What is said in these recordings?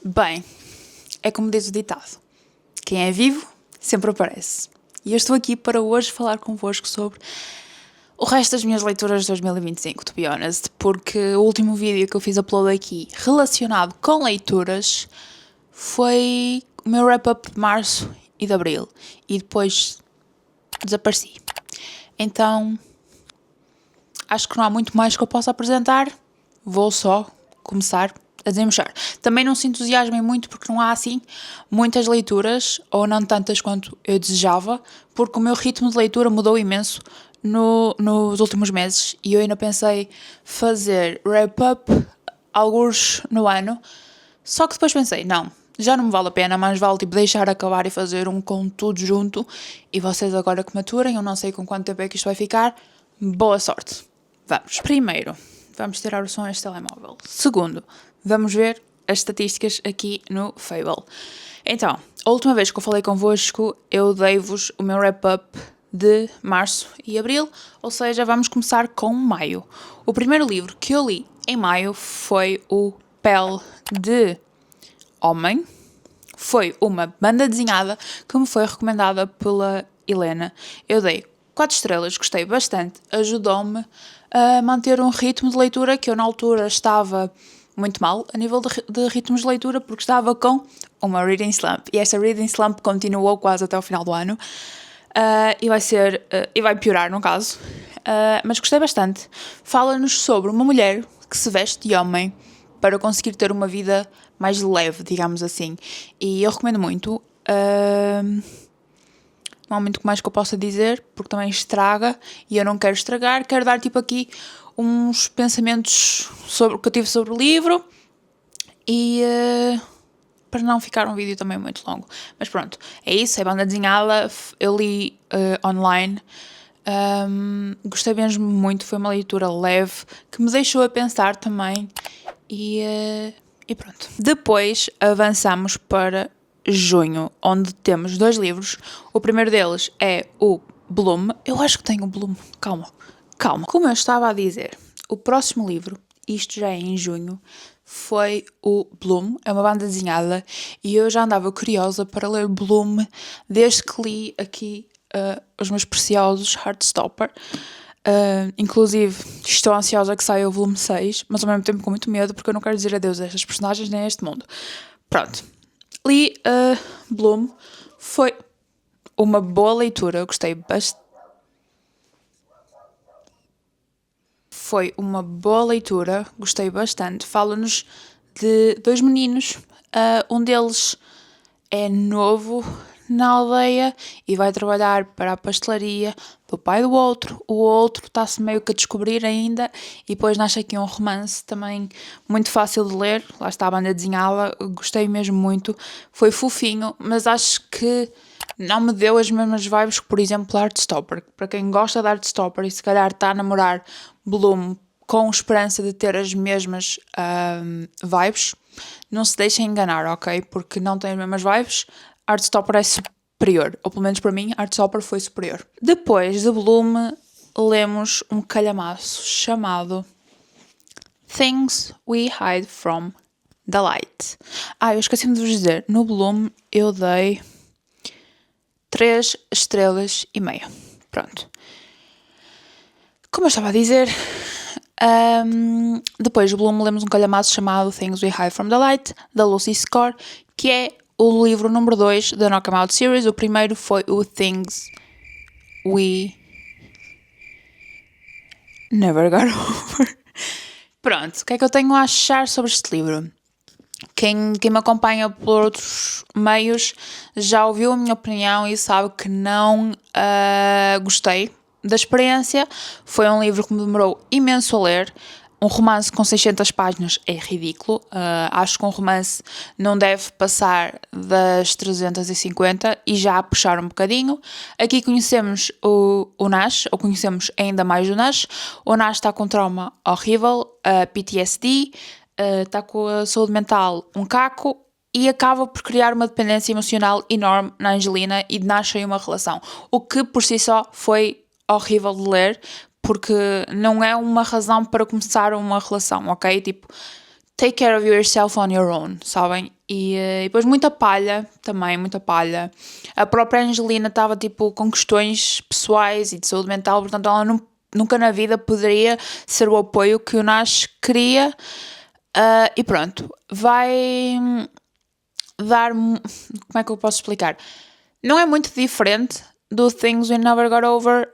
Bem, é como diz o ditado: quem é vivo sempre aparece. E eu estou aqui para hoje falar convosco sobre o resto das minhas leituras de 2025, to be honest, porque o último vídeo que eu fiz upload aqui relacionado com leituras foi o meu wrap-up de março e de abril. E depois desapareci. Então, acho que não há muito mais que eu possa apresentar. Vou só começar a desembuchar. Também não se entusiasmem muito porque não há assim muitas leituras, ou não tantas quanto eu desejava, porque o meu ritmo de leitura mudou imenso nos últimos meses e eu ainda pensei fazer wrap-up alguns no ano, só que depois pensei, não, já não me vale a pena, mas vale tipo deixar acabar e fazer um com tudo junto e vocês agora que maturem, eu não sei com quanto tempo é que isto vai ficar, boa sorte. Vamos, primeiro, vamos tirar o som a este telemóvel. Segundo, vamos ver as estatísticas aqui no Fable. Então, a última vez que eu falei convosco, eu dei-vos o meu wrap-up de março e abril, ou seja, vamos começar com maio. O primeiro livro que eu li em maio foi o Pele de Homem. Foi uma banda desenhada que me foi recomendada pela Helena. Eu dei 4 estrelas, gostei bastante, ajudou-me a manter um ritmo de leitura que eu na altura estava muito mal a nível de ritmos de leitura porque estava com uma reading slump e essa reading slump continuou quase até o final do ano e vai piorar no caso, mas gostei bastante. Fala-nos sobre uma mulher que se veste de homem para conseguir ter uma vida mais leve, digamos assim, e eu recomendo muito. Não há muito mais que eu possa dizer, porque também estraga e eu não quero estragar. Quero dar tipo aqui uns pensamentos que eu tive sobre o livro e para não ficar um vídeo também muito longo. Mas pronto, é isso, é banda desenhada, eu li online, gostei mesmo muito, foi uma leitura leve que me deixou a pensar também e pronto. Depois avançamos para junho, onde temos 2 livros. O primeiro deles é o Bloom. Eu acho que tenho o Bloom. Calma. Como eu estava a dizer, o próximo livro, isto já é em junho, foi o Bloom. É uma banda desenhada e eu já andava curiosa para ler Bloom desde que li aqui os meus preciosos Heartstopper. Inclusive, estou ansiosa que saia o volume 6, mas ao mesmo tempo com muito medo porque eu não quero dizer adeus a estas personagens nem a este mundo. Pronto. Li Bloom, foi uma boa leitura, eu gostei bastante. Foi uma boa leitura, gostei bastante. Fala-nos de 2 meninos, um deles é novo na aldeia e vai trabalhar para a pastelaria do pai do outro. O outro está-se meio que a descobrir ainda e depois nasce aqui um romance também muito fácil de ler. Lá está a banda desenhada, gostei mesmo muito. Foi fofinho, mas acho que não me deu as mesmas vibes que, por exemplo, Heartstopper. Para quem gosta de Heartstopper e se calhar está a namorar Bloom com esperança de ter as mesmas vibes, não se deixem enganar, ok? Porque não tem as mesmas vibes. Heartstopper é superior, ou pelo menos para mim, Heartstopper foi superior. Depois de Bloom, lemos um calhamaço chamado Things We Hide From the Light. Eu esqueci-me de vos dizer, no Bloom eu dei 3 estrelas e meia. Pronto. Como eu estava a dizer, depois de Bloom lemos um calhamaço chamado Things We Hide From the Light, da Lucy Score, que é o livro número 2 da Knockout Series. O primeiro foi o Things We Never Got Over. Pronto, o que é que eu tenho a achar sobre este livro? Quem me acompanha por outros meios já ouviu a minha opinião e sabe que não gostei da experiência. Foi um livro que me demorou imenso a ler. Um romance com 600 páginas é ridículo. Acho que um romance não deve passar das 350 e já a puxar um bocadinho. Aqui conhecemos o Nash, ou conhecemos ainda mais o Nash. O Nash está com trauma horrível, PTSD, está com a saúde mental um caco e acaba por criar uma dependência emocional enorme na Angelina e nascem uma relação. O que por si só foi horrível de ler, porque não é uma razão para começar uma relação, ok? Tipo, take care of yourself on your own, sabem? E depois muita palha, também, muita palha. A própria Angelina estava, tipo, com questões pessoais e de saúde mental, portanto ela nunca na vida poderia ser o apoio que o Nash queria. E pronto, vai dar... Como é que eu posso explicar? Não é muito diferente do Things We Never Got Over,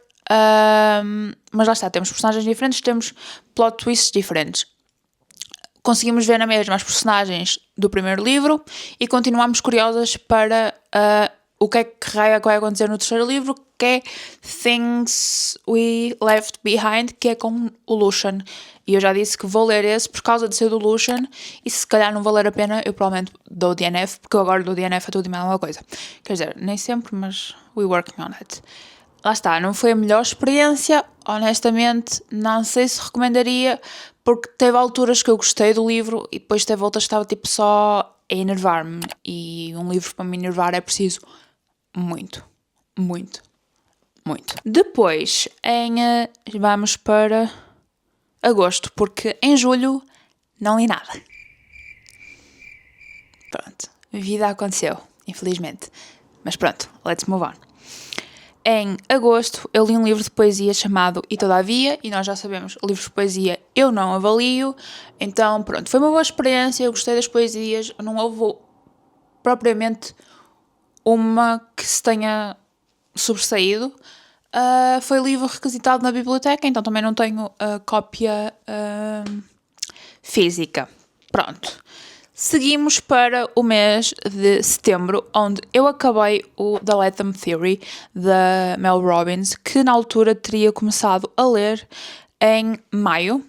mas lá está, temos personagens diferentes, temos plot twists diferentes. Conseguimos ver na mesma as personagens do primeiro livro e continuamos curiosas para o que é que vai acontecer no terceiro livro, que é Things We Left Behind, que é com o Lucian. E eu já disse que vou ler esse por causa de ser do Lucian, e se calhar não valer a pena, eu provavelmente dou DNF, porque eu agora dou DNF a tudo e mais alguma coisa. Quer dizer, nem sempre, mas we working on it. Lá está, não foi a melhor experiência, honestamente, não sei se recomendaria, porque teve alturas que eu gostei do livro e depois teve outras que estava tipo só a enervar-me, e um livro para me enervar é preciso muito, muito, muito. Depois, vamos para agosto, porque em julho não li nada. Pronto, a vida aconteceu, infelizmente. Mas pronto, let's move on. Em agosto, eu li um livro de poesia chamado E Todavia, e nós já sabemos, livros de poesia eu não avalio, então pronto, foi uma boa experiência, eu gostei das poesias, não houve propriamente uma que se tenha sobressaído. Foi livro requisitado na biblioteca, então também não tenho a cópia física. Pronto. Seguimos para o mês de setembro, onde eu acabei o The Latham Theory, da Mel Robbins, que na altura teria começado a ler em maio.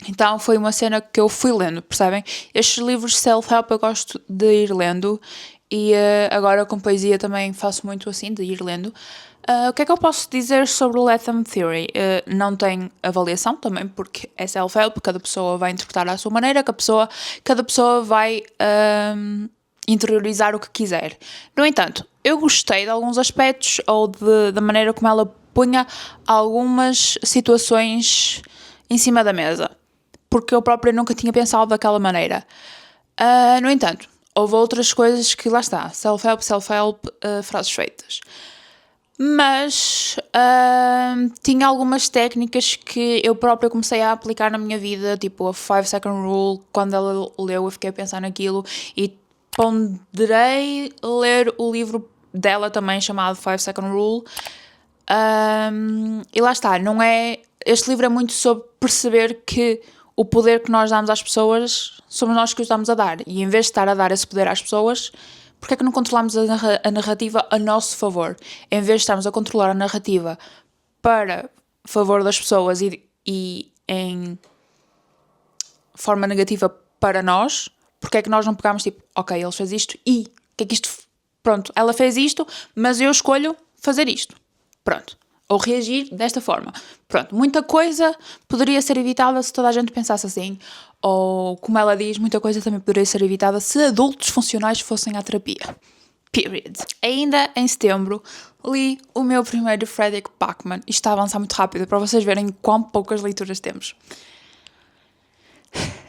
Então foi uma cena que eu fui lendo, percebem? Estes livros self-help eu gosto de ir lendo, e agora com poesia também faço muito assim, de ir lendo. O que é que eu posso dizer sobre o Latham Theory? Não tem avaliação também, porque é self-help, cada pessoa vai interpretar à sua maneira, cada pessoa vai interiorizar o que quiser. No entanto, eu gostei de alguns aspectos, ou da maneira como ela punha algumas situações em cima da mesa, porque eu própria nunca tinha pensado daquela maneira. No entanto, houve outras coisas que, lá está, self-help, frases feitas. Mas tinha algumas técnicas que eu própria comecei a aplicar na minha vida, tipo a 5 Second Rule. Quando ela leu, eu fiquei a pensar naquilo e ponderei ler o livro dela também, chamado 5 Second Rule. E lá está, este livro é muito sobre perceber que o poder que nós damos às pessoas somos nós que os damos a dar, e em vez de estar a dar esse poder às pessoas, porque é que não controlamos a narrativa a nosso favor? Em vez de estarmos a controlar a narrativa para favor das pessoas e em forma negativa para nós, porque é que nós não pegamos tipo, ok, ele fez isto e que é que isto... Pronto, ela fez isto, mas eu escolho fazer isto. Pronto. Ou reagir desta forma. Pronto, muita coisa poderia ser evitada se toda a gente pensasse assim. Ou, como ela diz, muita coisa também poderia ser evitada se adultos funcionais fossem à terapia. Period. Ainda em setembro, li o meu primeiro Fredrik Backman. Isto está a avançar muito rápido, para vocês verem quão poucas leituras temos.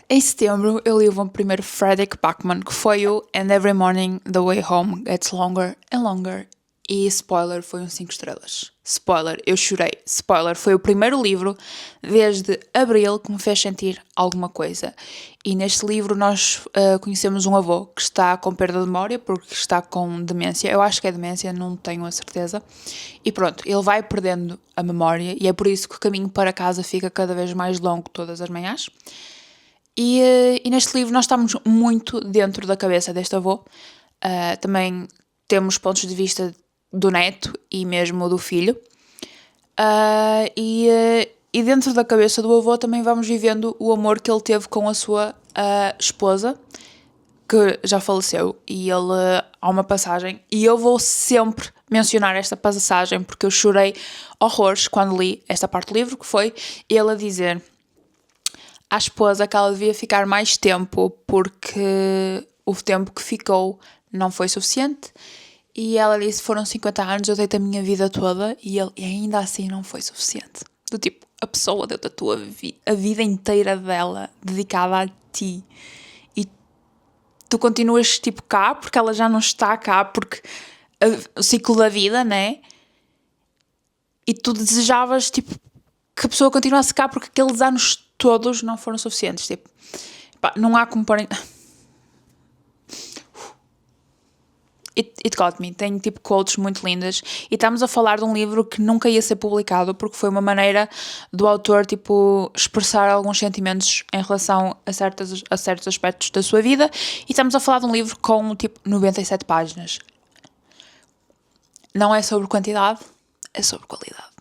Em setembro, eu li o meu primeiro Fredrik Backman, que foi o And Every Morning the Way Home Gets Longer and Longer. E spoiler, foi um 5 estrelas. Spoiler, eu chorei. Spoiler, foi o primeiro livro desde abril que me fez sentir alguma coisa. E neste livro nós conhecemos um avô que está com perda de memória porque está com demência. Eu acho que é demência, não tenho a certeza. E pronto, ele vai perdendo a memória e é por isso que o caminho para casa fica cada vez mais longo todas as manhãs. E neste livro nós estamos muito dentro da cabeça deste avô. Também temos pontos de vista do neto e mesmo do filho. E dentro da cabeça do avô também vamos vivendo o amor que ele teve com a sua esposa, que já faleceu. E há uma passagem, e eu vou sempre mencionar esta passagem porque eu chorei horrores quando li esta parte do livro, que foi ele a dizer à esposa que ela devia ficar mais tempo porque o tempo que ficou não foi suficiente. E ela disse, foram 50 anos, eu dei-te a minha vida toda e ainda assim não foi suficiente. Do tipo, a pessoa deu-te a vida inteira dela dedicada a ti. E tu continuas, tipo, cá, porque ela já não está cá, porque o ciclo da vida, né? E tu desejavas, tipo, que a pessoa continuasse cá, porque aqueles anos todos não foram suficientes, tipo. Pá, não há como pôr... It got me. Tem tipo quotes muito lindas. E estamos a falar de um livro que nunca ia ser publicado porque foi uma maneira do autor tipo expressar alguns sentimentos em relação a certos aspectos da sua vida. E estamos a falar de um livro com tipo 97 páginas. Não é sobre quantidade, é sobre qualidade.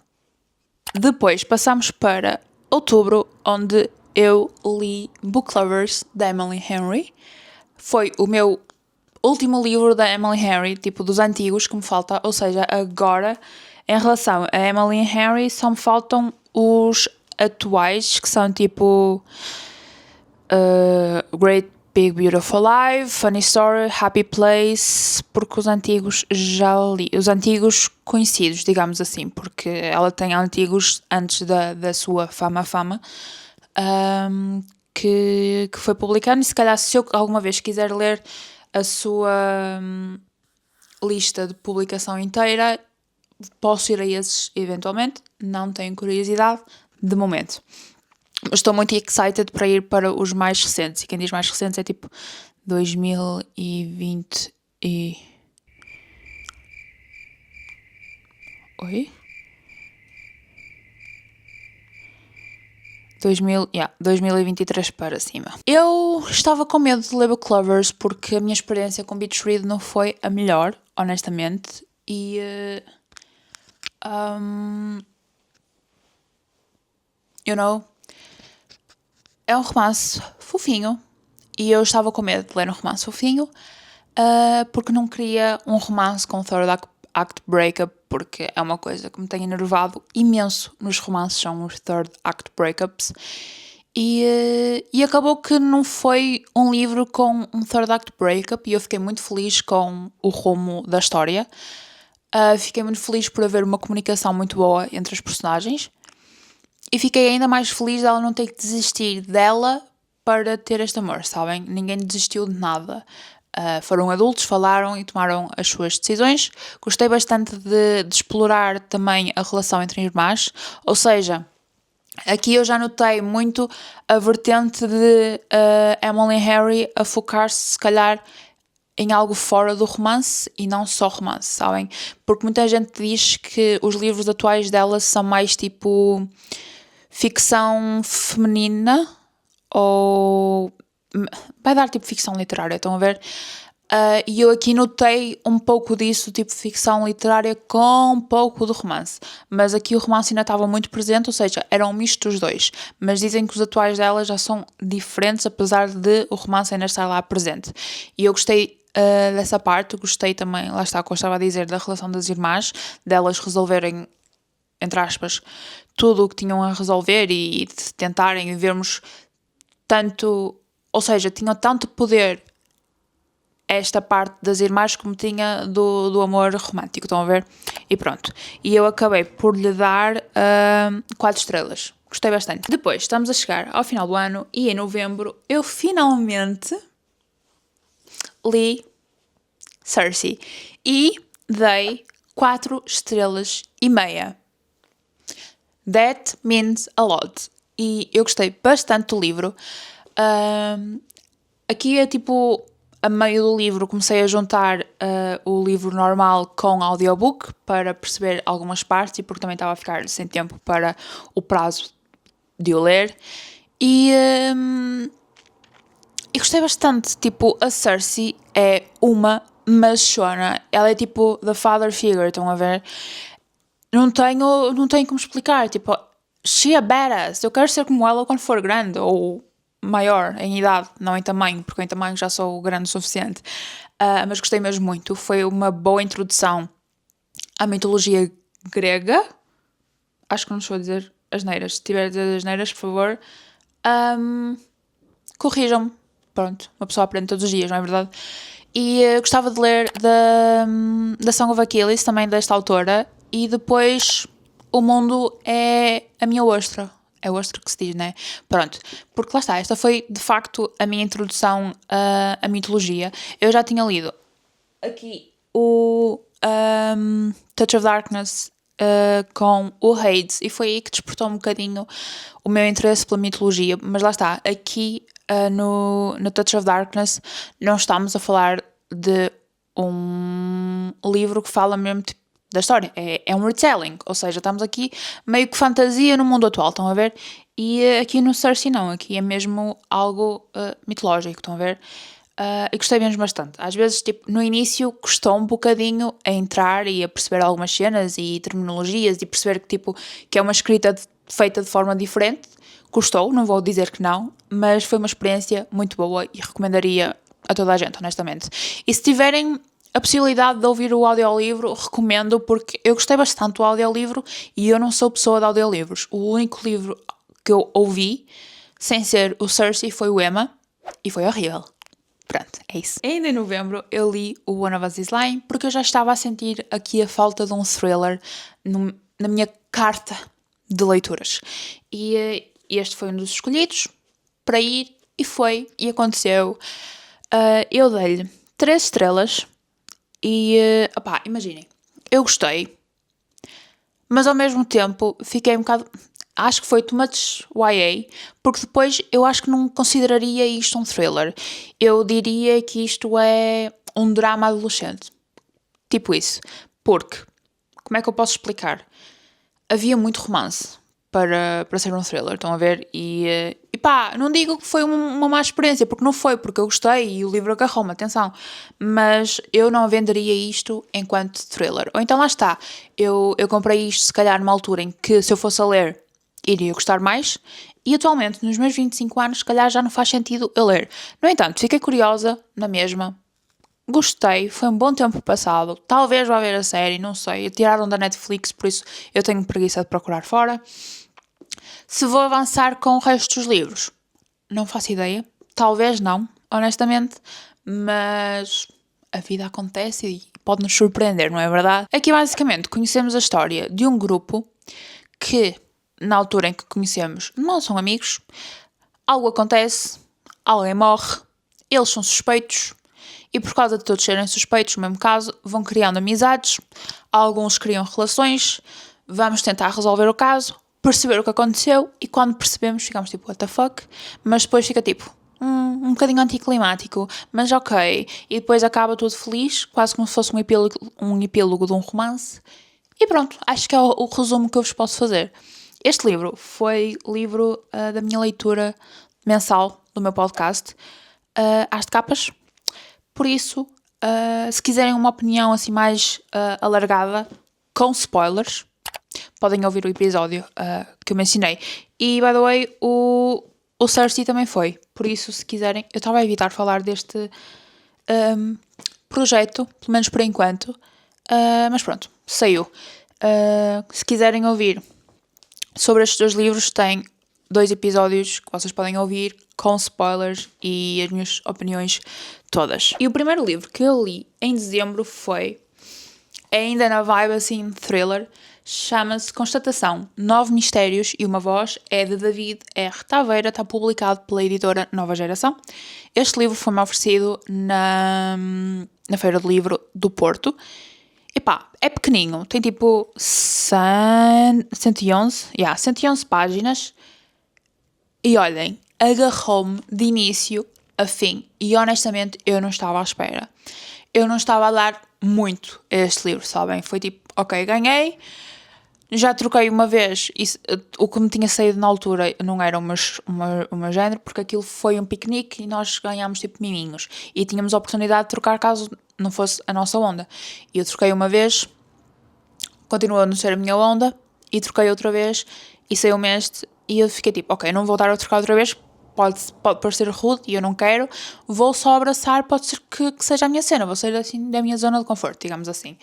Depois passamos para outubro, onde eu li Book Lovers, da Emily Henry. Foi o meu último livro da Emily Henry, tipo dos antigos que me falta, ou seja, agora em relação a Emily Henry só me faltam os atuais, que são tipo Great Big Beautiful Life, Funny Story, Happy Place, porque os antigos já li, os antigos conhecidos, digamos assim, porque ela tem antigos antes da sua fama, que foi publicado, e se calhar se eu alguma vez quiser ler a sua lista de publicação inteira, posso ir a esses eventualmente, não tenho curiosidade de momento. Estou muito excited para ir para os mais recentes, e quem diz mais recentes é tipo 2020 e... Oi? 2023 para cima. Eu estava com medo de ler Book Lovers porque a minha experiência com Beach Read não foi a melhor, honestamente. E... é um romance fofinho. E eu estava com medo de ler um romance fofinho porque não queria um romance com third act breakup, porque é uma coisa que me tem enervado imenso nos romances, são os third act breakups. E acabou que não foi um livro com um third act breakup, e eu fiquei muito feliz com o rumo da história. Fiquei muito feliz por haver uma comunicação muito boa entre os personagens. E fiquei ainda mais feliz dela não ter que desistir dela para ter este amor, sabem? Ninguém desistiu de nada. Foram adultos, falaram e tomaram as suas decisões. Gostei bastante de explorar também a relação entre irmãs, ou seja, aqui eu já notei muito a vertente de Emily Henry a focar-se, se calhar, em algo fora do romance e não só romance, sabem? Porque muita gente diz que os livros atuais dela são mais tipo ficção feminina, ou vai dar tipo ficção literária, estão a ver? E eu aqui notei um pouco disso, tipo ficção literária com um pouco de romance. Mas aqui o romance ainda estava muito presente, ou seja, era um misto dos dois. Mas dizem que os atuais dela já são diferentes, apesar de o romance ainda estar lá presente. E eu gostei dessa parte, gostei também, lá está, como eu estava a dizer, da relação das irmãs, delas resolverem, entre aspas, tudo o que tinham a resolver e de tentarem vermos tanto, ou seja, tinham tanto poder esta parte das irmãs como tinha do amor romântico, estão a ver? E pronto. E eu acabei por lhe dar 4 estrelas. Gostei bastante. Depois, estamos a chegar ao final do ano e em novembro eu finalmente li Cersei e dei 4 estrelas e meia. That means a lot. E eu gostei bastante do livro. Aqui é tipo, a meio do livro comecei a juntar o livro normal com audiobook para perceber algumas partes, e porque também estava a ficar sem tempo para o prazo de o ler. E gostei bastante. Tipo, a Cersei é uma machona. Ela é tipo the father figure, estão a ver? Não tenho como explicar. Tipo, she a badass. Eu quero ser como ela quando for grande, ou maior em idade, não em tamanho, porque em tamanho já sou grande o suficiente. Mas gostei mesmo muito. Foi uma boa introdução à mitologia grega. Acho que não estou a dizer asneiras. Se tiver a dizer asneiras, por favor, corrijam-me. Pronto, uma pessoa aprende todos os dias, não é verdade? E gostava de ler da Song of Achilles, também desta autora. E depois, O Mundo é a Minha Ostra. É ostra que se diz, né? Pronto, porque lá está, esta foi de facto a minha introdução à mitologia. Eu já tinha lido aqui o Touch of Darkness com o Hades, e foi aí que despertou um bocadinho o meu interesse pela mitologia. Mas lá está, aqui no Touch of Darkness não estamos a falar de um livro que fala mesmo tipo, da história, é um retelling, ou seja, estamos aqui meio que fantasia no mundo atual, estão a ver? E aqui no Cersei não, aqui é mesmo algo mitológico, estão a ver? E gostei mesmo bastante. Às vezes, tipo, no início custou um bocadinho a entrar e a perceber algumas cenas e terminologias e perceber que, tipo, que é uma escrita feita de forma diferente. Custou, não vou dizer que não, mas foi uma experiência muito boa e recomendaria a toda a gente, honestamente. E se tiverem a possibilidade de ouvir o audiolivro, recomendo, porque eu gostei bastante do audiolivro e eu não sou pessoa de audiolivros. O único livro que eu ouvi, sem ser o Cersei, foi o Emma, e foi horrível. Pronto, é isso. Ainda em novembro eu li o One of Us is Lying, porque eu já estava a sentir aqui a falta de um thriller na minha carta de leituras. E este foi um dos escolhidos para ir, e foi, e aconteceu. Eu dei-lhe 3 estrelas. E, opá, imaginem, eu gostei, mas ao mesmo tempo fiquei um bocado... Acho que foi too much YA, porque depois eu acho que não consideraria isto um thriller. Eu diria que isto é um drama adolescente. Tipo isso. Porque, como é que eu posso explicar? Havia muito romance para ser um thriller, estão a ver? E pá, não digo que foi uma má experiência, porque não foi, porque eu gostei e o livro agarrou-me, atenção. Mas eu não venderia isto enquanto thriller. Ou então lá está, eu comprei isto se calhar numa altura em que, se eu fosse a ler, iria gostar mais. E atualmente, nos meus 25 anos, se calhar já não faz sentido eu ler. No entanto, fiquei curiosa na mesma. Gostei, foi um bom tempo passado. Talvez vá ver a série, não sei. Tiraram da Netflix, por isso eu tenho preguiça de procurar fora. Se vou avançar com o resto dos livros, não faço ideia. Talvez não, honestamente. Mas a vida acontece e pode nos surpreender, não é verdade? Aqui basicamente conhecemos a história de um grupo que, na altura em que conhecemos, não são amigos. Algo acontece, alguém morre, eles são suspeitos. E por causa de todos serem suspeitos, no mesmo caso, vão criando amizades, alguns criam relações, vamos tentar resolver o caso, perceber o que aconteceu, e quando percebemos ficamos tipo, what the fuck? Mas depois fica tipo, um bocadinho anticlimático, mas ok. E depois acaba tudo feliz, quase como se fosse um epílogo de um romance. E pronto, acho que é o resumo que eu vos posso fazer. Este livro foi livro da minha leitura mensal do meu podcast, às de capas. Por isso, se quiserem uma opinião assim mais alargada, com spoilers, podem ouvir o episódio que eu mencionei. E, by the way, o Cersei também foi. Por isso, se quiserem... Eu estava a evitar falar deste projeto, pelo menos por enquanto. Mas pronto, saiu. Se quiserem ouvir sobre estes 2 livros, tem 2 episódios que vocês podem ouvir com spoilers e as minhas opiniões todas. E o primeiro livro que eu li em dezembro foi, ainda na vibe assim thriller, chama-se Constatação, 9 Mistérios e uma Voz, é de David R. Taveira, está publicado pela editora Nova Geração. Este livro foi-me oferecido na Feira do Livro do Porto. Epá, é pequeninho, tem tipo 111 páginas. E olhem, agarrou-me de início a fim. E honestamente, eu não estava à espera. Eu não estava a dar muito a este livro, sabem? Foi tipo, ok, ganhei. Já troquei uma vez. O que me tinha saído na altura não era o meu género, porque aquilo foi um piquenique e nós ganhámos tipo miminhos. E tínhamos a oportunidade de trocar caso não fosse a nossa onda. E eu troquei uma vez, continuou a não ser a minha onda, e troquei outra vez, e saiu-me este. E eu fiquei tipo, ok, não vou voltar a trocar outra vez, pode parecer rude e eu não quero, vou só abraçar, pode ser que seja a minha cena, vou sair assim da minha zona de conforto, digamos assim.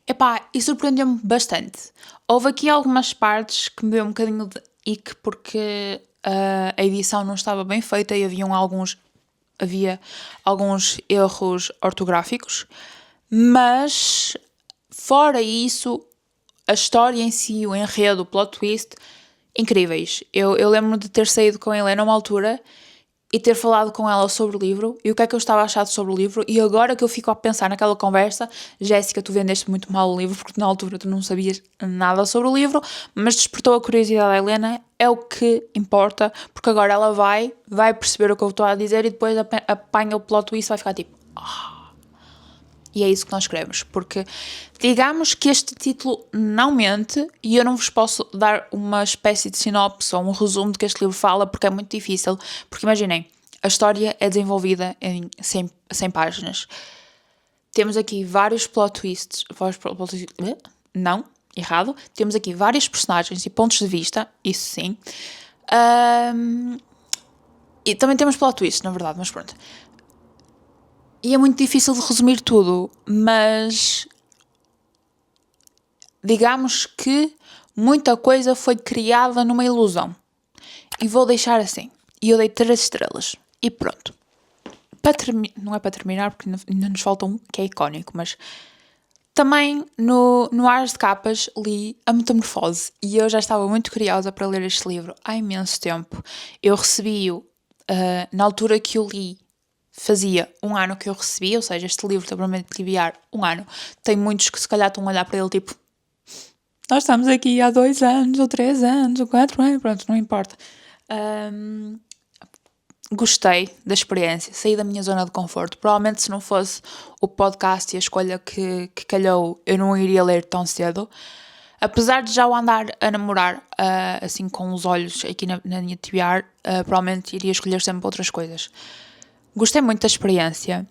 Epá, e surpreendeu-me bastante. Houve aqui algumas partes que me deu um bocadinho de ick, porque a edição não estava bem feita e havia alguns erros ortográficos, mas fora isso, a história em si, o enredo, o plot twist, incríveis. Eu lembro-me de ter saído com a Helena uma altura e ter falado com ela sobre o livro e o que é que eu estava a achar sobre o livro, e agora que eu fico a pensar naquela conversa, Jéssica, tu vendeste muito mal o livro porque na altura tu não sabias nada sobre o livro, mas despertou a curiosidade da Helena, é o que importa, porque agora ela vai perceber o que eu estou a dizer e depois apanha o plot twist e vai ficar tipo... E é isso que nós queremos, porque digamos que este título não mente e eu não vos posso dar uma espécie de sinopse ou um resumo do que este livro fala, porque é muito difícil. Porque imaginem, a história é desenvolvida em 100 páginas. Temos aqui vários plot twists. Não, errado. Temos aqui vários personagens e pontos de vista, isso sim. E também temos plot twists, na verdade, mas pronto. E é muito difícil de resumir tudo, mas digamos que muita coisa foi criada numa ilusão. E vou deixar assim. E eu dei 3 estrelas. E pronto. Não é para terminar, porque ainda nos falta um que é icónico, mas também no Ares de Capas li A Metamorfose e eu já estava muito curiosa para ler este livro há imenso tempo. Eu recebi-o na altura que o li. Fazia um ano que eu recebi, ou seja, este livro está provavelmente de enviar um ano. Tem muitos que se calhar estão a olhar para ele tipo, nós estamos aqui há 2 anos, ou 3 anos, ou 4 anos, pronto, não importa. Gostei da experiência, saí da minha zona de conforto. Provavelmente se não fosse o podcast e a escolha que calhou, eu não iria ler tão cedo. Apesar de já o andar a namorar, assim com os olhos aqui na minha TBR, provavelmente iria escolher sempre outras coisas. Gostei muito da experiência.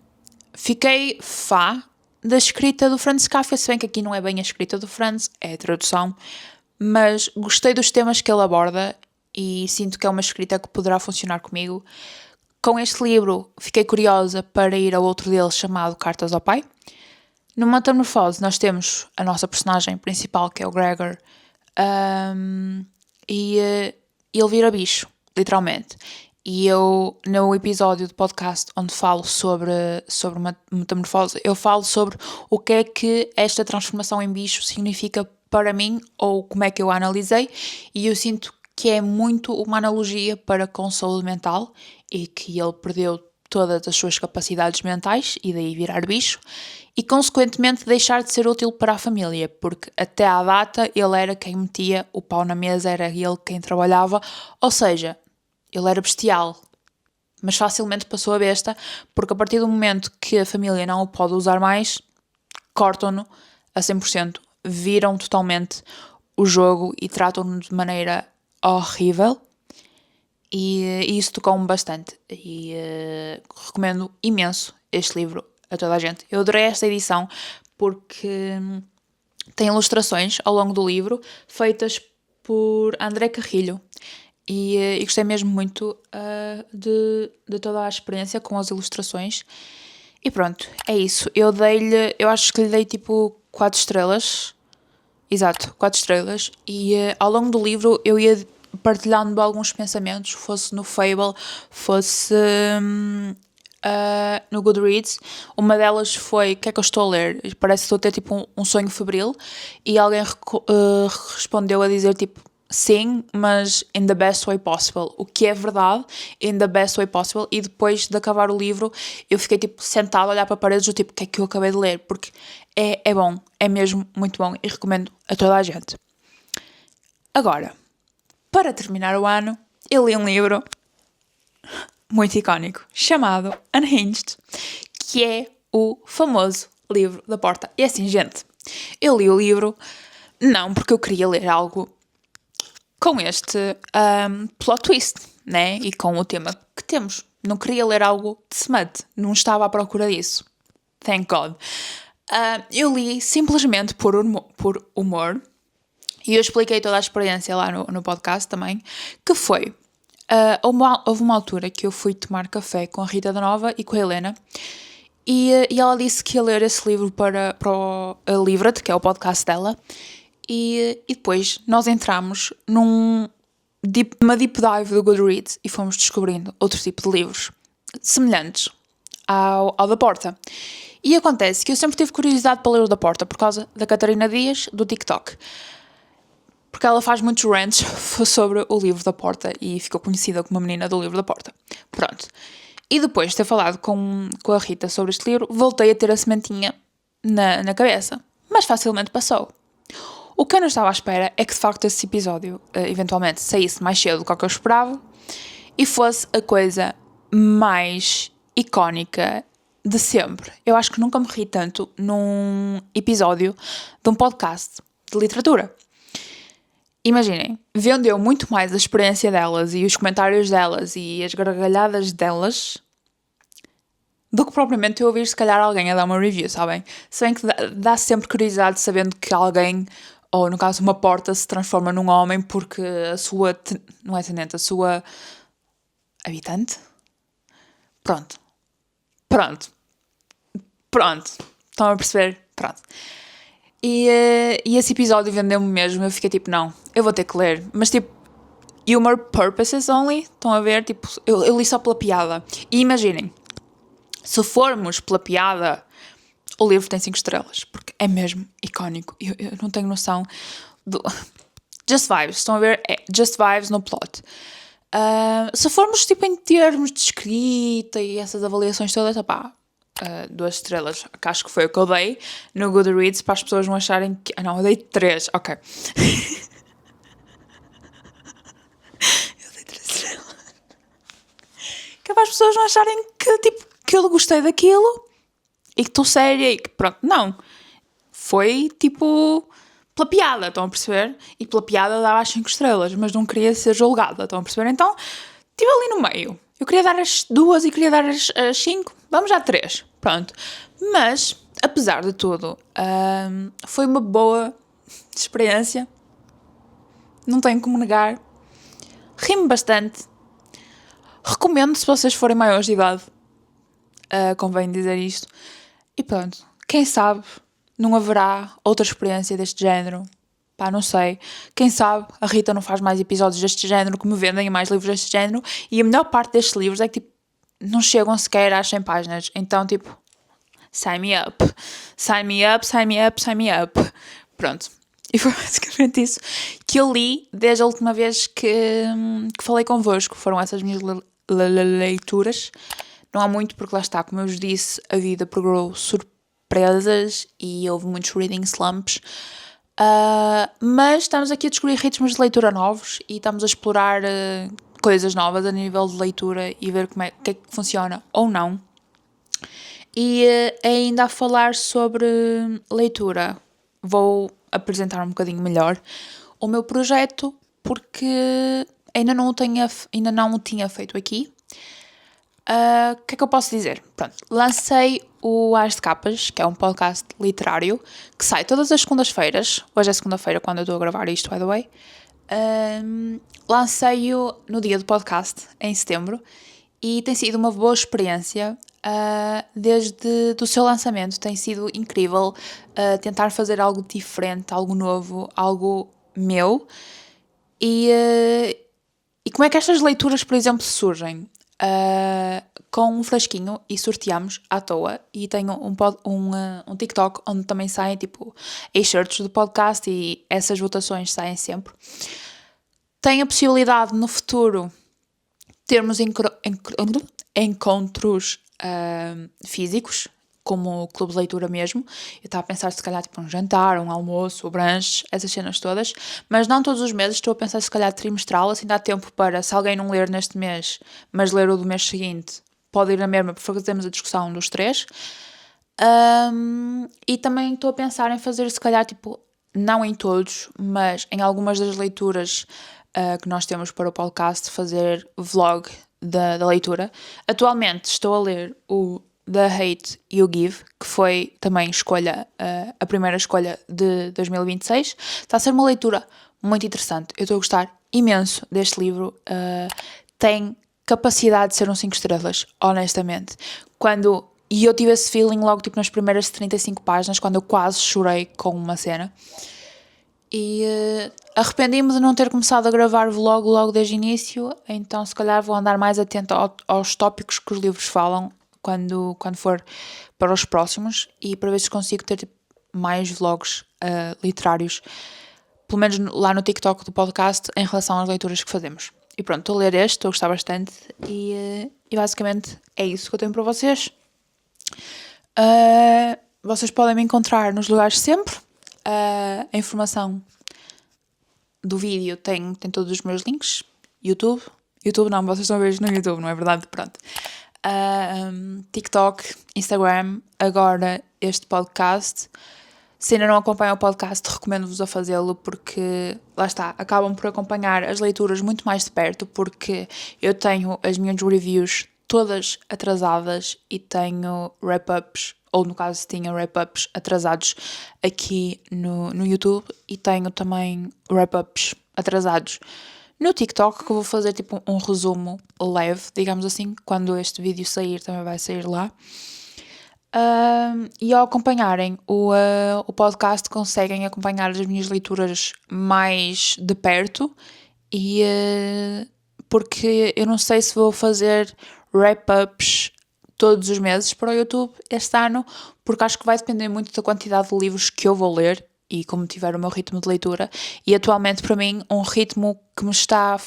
Fiquei fã da escrita do Franz Kafka, se bem que aqui não é bem a escrita do Franz, é a tradução, mas gostei dos temas que ele aborda e sinto que é uma escrita que poderá funcionar comigo. Com este livro, fiquei curiosa para ir a outro deles chamado Cartas ao Pai. No Metamorfose, nós temos a nossa personagem principal, que é o Gregor, e ele vira bicho, literalmente. E eu, no episódio do podcast onde falo sobre uma metamorfose, eu falo sobre o que é que esta transformação em bicho significa para mim, ou como é que eu a analisei, e eu sinto que é muito uma analogia para com saúde mental, e que ele perdeu todas as suas capacidades mentais, e daí virar bicho, e consequentemente deixar de ser útil para a família, porque até à data ele era quem metia o pau na mesa, era ele quem trabalhava, ou seja... Ele era bestial, mas facilmente passou a besta, porque a partir do momento que a família não o pode usar mais, cortam-no a 100%, viram totalmente o jogo e tratam-no de maneira horrível. E isso tocou-me bastante. E recomendo imenso este livro a toda a gente. Eu adorei esta edição porque tem ilustrações ao longo do livro feitas por André Carrilho. E gostei mesmo muito de toda a experiência com as ilustrações. E pronto, é isso. Eu acho que lhe dei tipo 4 estrelas. Exato, 4 estrelas. E ao longo do livro eu ia partilhando alguns pensamentos, fosse no Fable, fosse no Goodreads. Uma delas foi: o que é que eu estou a ler? Parece que estou a ter tipo um sonho febril. E alguém respondeu a dizer tipo: sim, mas in the best way possible. O que é verdade, in the best way possible. E depois de acabar o livro, eu fiquei tipo sentada a olhar para paredes do tipo, o que é que eu acabei de ler? Porque é bom, é mesmo muito bom e recomendo a toda a gente. Agora, para terminar o ano, eu li um livro muito icónico chamado Unhinged, que é o famoso livro da porta. E assim, gente, eu li o livro não porque eu queria ler algo com este plot twist, né? E com o tema que temos. Não queria ler algo de smut. Não estava à procura disso. Thank God. Eu li simplesmente por humor. E eu expliquei toda a experiência lá no podcast também. Que foi... houve uma altura que eu fui tomar café com a Rita da Nova e com a Helena. E ela disse que ia ler esse livro para o Livra-te, que é o podcast dela. E depois nós entramos numa deep dive do Goodreads e fomos descobrindo outro tipo de livros semelhantes ao da Porta. E acontece que eu sempre tive curiosidade para ler o da Porta por causa da Catarina Dias, do TikTok. porque ela faz muitos rants sobre o livro da Porta e ficou conhecida como a menina do livro da Porta. Pronto. E depois de ter falado com a Rita sobre este livro, voltei a ter a sementinha na cabeça. Mas facilmente passou. O que eu não estava à espera é que de facto esse episódio eventualmente saísse mais cedo do que eu esperava e fosse a coisa mais icónica de sempre. Eu acho que nunca me ri tanto num episódio de um podcast de literatura. Imaginem, vendeu muito mais a experiência delas e os comentários delas e as gargalhadas delas do que propriamente eu ouvir se calhar alguém a dar uma review, sabem? Se bem que dá sempre curiosidade sabendo que alguém, ou no caso uma porta, se transforma num homem porque a sua, não é tenente, a sua habitante? Pronto. Estão a perceber? Pronto. E esse episódio vendeu-me mesmo. Eu fiquei tipo, não, eu vou ter que ler. Mas tipo, humor purposes only. Estão a ver? Tipo, eu li só pela piada. E imaginem, se formos pela piada, o livro tem 5 estrelas. Porque é mesmo icónico. Eu não tenho noção do... Just vibes. Estão a ver? É just vibes no plot. Se formos tipo em termos de escrita e essas avaliações todas, opá, 2 estrelas, que acho que foi o que eu dei no Goodreads, para as pessoas não acharem que... não, eu dei 3, ok. Eu dei 3 estrelas. Que é para as pessoas não acharem que, tipo, que eu gostei daquilo e que estou séria e que pronto, não. Foi, tipo, pela piada, estão a perceber? E pela piada dava as 5 estrelas, mas não queria ser julgada, estão a perceber? Então, estive ali no meio. Eu queria dar as 2 e queria dar as 5. Vamos já 3. Pronto. Mas, apesar de tudo, foi uma boa experiência. Não tenho como negar. Ri-me bastante. Recomendo se vocês forem maiores de idade. Convém dizer isto. E pronto. Quem sabe não haverá outra experiência deste género. Pá, não sei. Quem sabe a Rita não faz mais episódios deste género, que me vendem mais livros deste género. E a melhor parte destes livros é que, tipo, não chegam sequer às 100 páginas. Então, tipo, sign me up. Sign me up, sign me up, sign me up. Pronto. E foi basicamente isso que eu li desde a última vez que falei convosco. Foram essas minhas leituras. Não há muito, porque lá está, como eu vos disse, a vida procurou surpresas e houve muitos reading slumps. Mas estamos aqui a descobrir ritmos de leitura novos e estamos a explorar coisas novas a nível de leitura e ver como que é que funciona ou não. E ainda a falar sobre leitura, vou apresentar um bocadinho melhor o meu projeto, porque ainda não o tinha feito aqui. O que é que eu posso dizer? Pronto, lancei o Ars de Capas, que é um podcast literário, que sai todas as segundas-feiras. Hoje é segunda-feira quando eu estou a gravar isto, by the way. Lancei-o no dia do podcast, em setembro, e tem sido uma boa experiência. Desde o seu lançamento tem sido incrível tentar fazer algo diferente, algo novo, algo meu. E como é que estas leituras, por exemplo, surgem? Com um frasquinho e sorteamos à toa, e tenho um TikTok onde também saem tipo excertos do podcast e essas votações saem sempre. Tem a possibilidade no futuro termos encontros físicos, como o clube de leitura mesmo. Eu estava a pensar se calhar tipo um jantar, um almoço, brunch, essas cenas todas, mas não todos os meses. Estou a pensar se calhar trimestral, assim dá tempo para, se alguém não ler neste mês, mas ler o do mês seguinte, pode ir na mesma, porque fazemos a discussão dos 3. E também estou a pensar em fazer se calhar tipo, não em todos, mas em algumas das leituras que nós temos para o podcast, fazer vlog da leitura. Atualmente estou a ler o The Hate You Give, que foi também a primeira escolha de 2026. Está a ser uma leitura muito interessante. Eu estou a gostar imenso deste livro. Tem capacidade de ser um 5 estrelas, honestamente. E eu tive esse feeling logo tipo, nas primeiras 35 páginas, quando eu quase chorei com uma cena. E arrependi-me de não ter começado a gravar vlog logo desde o início, então se calhar vou andar mais atenta aos tópicos que os livros falam quando for para os próximos, e para ver se consigo ter tipo, mais vlogs literários pelo menos lá no TikTok do podcast, em relação às leituras que fazemos. E pronto, estou a ler este, estou a gostar bastante e basicamente é isso que eu tenho para vocês. Vocês podem me encontrar nos lugares sempre. A informação do vídeo tem todos os meus links. YouTube não, vocês estão a ver no YouTube, não é verdade? Pronto. TikTok, Instagram, agora este podcast. Se ainda não acompanham o podcast, recomendo-vos a fazê-lo porque, lá está, acabam por acompanhar as leituras muito mais de perto porque eu tenho as minhas reviews todas atrasadas e tenho wrap-ups, ou no caso tinha wrap-ups atrasados aqui no YouTube e tenho também wrap-ups atrasados no TikTok, que eu vou fazer tipo um resumo leve, digamos assim, quando este vídeo sair também vai sair lá. E ao acompanharem o podcast conseguem acompanhar as minhas leituras mais de perto e porque eu não sei se vou fazer wrap-ups todos os meses para o YouTube este ano, porque acho que vai depender muito da quantidade de livros que eu vou ler e como tiver o meu ritmo de leitura, e atualmente para mim um ritmo que me está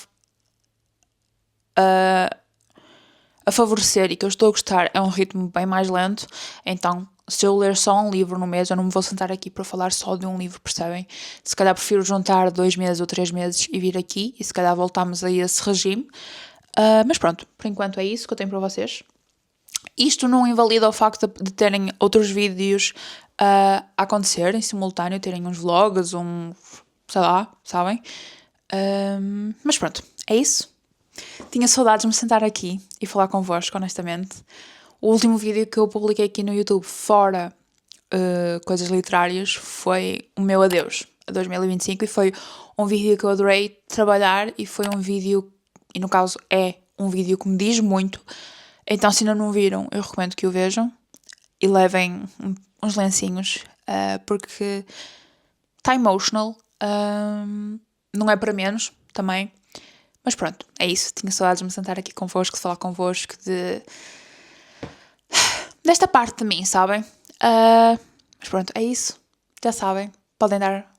a favorecer e que eu estou a gostar é um ritmo bem mais lento, então se eu ler só um livro no mês, eu não me vou sentar aqui para falar só de um livro, percebem? Se calhar prefiro juntar 2 meses ou 3 meses e vir aqui, e se calhar voltamos a esse regime. Mas pronto, por enquanto é isso que eu tenho para vocês. Isto não invalida o facto de terem outros vídeos a acontecer em simultâneo, terem uns vlogs, sei lá, sabem? Mas pronto, é isso. Tinha saudades de me sentar aqui e falar convosco, honestamente. O último vídeo que eu publiquei aqui no YouTube, fora coisas literárias, foi o meu adeus a 2025 e foi um vídeo que eu adorei trabalhar e foi um vídeo, e no caso é um vídeo que me diz muito. Então, se ainda não viram, eu recomendo que o vejam e levem uns lencinhos, porque está emotional, não é para menos também. Mas pronto, é isso. Tinha saudades de me sentar aqui convosco, de falar convosco, desta parte de mim, sabem? Mas pronto, é isso. Já sabem. Podem dar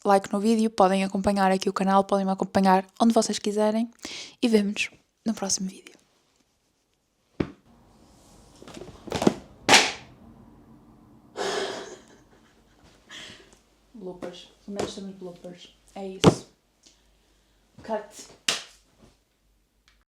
like no vídeo, podem acompanhar aqui o canal, podem me acompanhar onde vocês quiserem e vemo-nos no próximo vídeo. Bloopers. Pelo menos temos bloopers. É isso. Cut.